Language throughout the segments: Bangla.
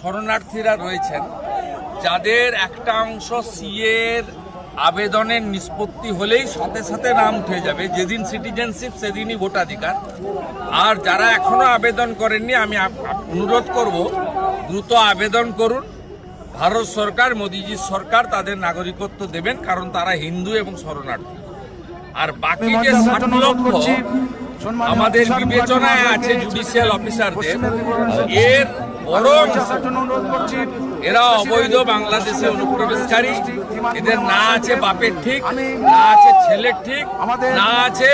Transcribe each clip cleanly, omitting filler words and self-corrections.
শরণার্থীরা রয়েছেন যাদের একটা অংশ সিএর আবেদনের নিষ্পত্তি হলেই সাথে সাথে নাম উঠে যাবে, যেদিন সিটিজেনশিপ সেদিনই ভোটাধিকার। আর যারা এখনো আবেদন করেননি আমি অনুরোধ করব দ্রুত আবেদন করুন। ভারত সরকার, মোদিজির সরকার তাদের নাগরিকত্ব দেবেন, কারণ তারা হিন্দু এবং শরণার্থী। আর বাকি যে 60 লক্ষ আমাদের বিবেচনায় আছে জুডিশিয়াল অফিসারদের, এর বড় এরা অবৈধ বাংলাদেশে অনুপ্রবেশকারী। এদের না আছে বাপের ঠিক, না আছে ছেলের ঠিক, না আছে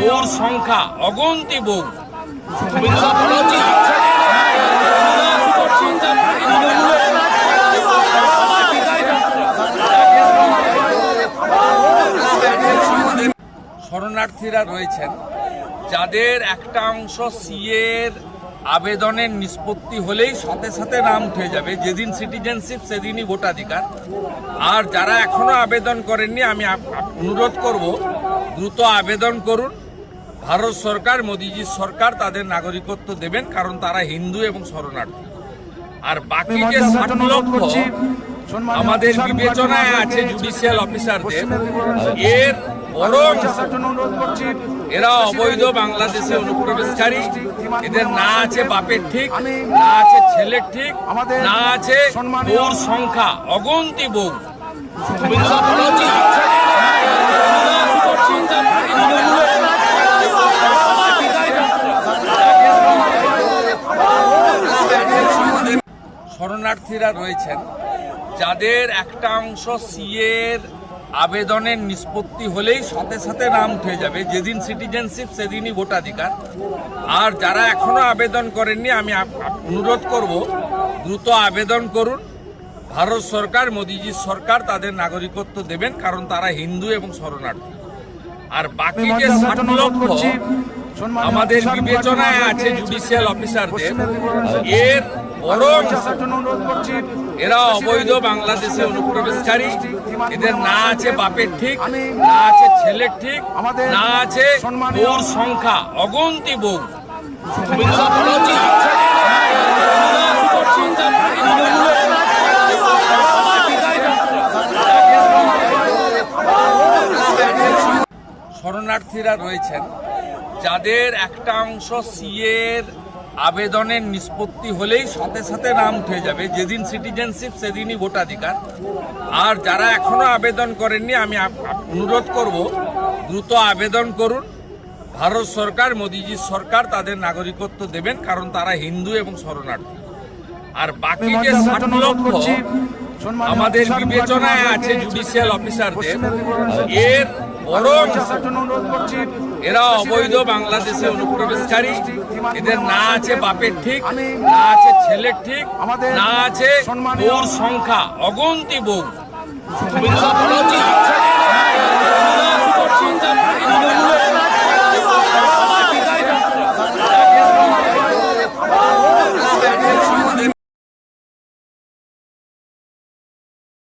বউর সংখ্যা, অগন্তি বউ। শরণার্থীরা রয়েছেন যাদের একটা অংশ সিএর আবেদনের নিষ্পত্তি হলেই সাথে সাথে নাম উঠে যাবে, যেদিন সিটিজেনশিপ সেদিনই ভোটাধিকার। আর যারা এখনো আবেদন করেননি আমি অনুরোধ করব দ্রুত আবেদন করুন। ভারত সরকার, মোদিজির সরকার তাদের নাগরিকত্ব দেবেন, কারণ তারা হিন্দু এবং শরণার্থী। আর বাকি যে 60 লক্ষ আমাদের বিবেচনায় আছে জুডিশিয়াল অফিসারদের, এর বড় এরা অবৈধ বাংলাদেশে অনুপ্রবেশকারী। এদের না আছে বাপের ঠিক, না আছে ছেলের ঠিক, না আছে বউর সংখ্যা, অগন্তি বউ। শরণার্থীরা রয়েছেন যাদের একটা অংশ সিএর আবেদনের নিষ্পত্তি হলেই সাথে সাথে নাম উঠে যাবে, যেদিন সিটিজেনশিপ সেদিনই ভোটাধিকার। আর যারা এখনো আবেদন করেননি আমি অনুরোধ করব দ্রুত আবেদন করুন। ভারত সরকার, মোদিজির সরকার তাদের নাগরিকত্ব দেবেন, কারণ তারা হিন্দু এবং শরণার্থী। আর বাকি যে 60 লক্ষ আমাদের বিবেচনায় আছে জুডিশিয়াল অফিসারদের, এর বড় এরা অবৈধ বাংলাদেশে অনুপ্রবেশকারী। এদের না আছে বাপের ঠিক, না আছে ছেলের ঠিক, না আছে বউর সংখ্যা, অগন্তি বউ। শরণার্থীরা রয়েছেন যাদের একটা অংশ সিএর আবেদনের নিষ্পত্তি হলেই সাথে সাথে নাম উঠে যাবে, যেদিন সিটিজেনশিপ সেদিনই ভোটাধিকার। আর যারা এখনো আবেদন করেননি আমি অনুরোধ করব দ্রুত আবেদন করুন। ভারত সরকার, মোদিজির সরকার তাদের নাগরিকত্ব দেবেন, কারণ তারা হিন্দু এবং শরণার্থী। আর বাকি যে 60 লক্ষ আমাদের বিবেচনায় আছে জুডিশিয়াল অফিসারদের, এর বড় এরা অবৈধ বাংলাদেশে অনুপ্রবেশকারী। এদের না আছে বাপের ঠিক, না আছে ছেলের ঠিক, না আছে বউর সংখ্যা, অগন্তি বউ।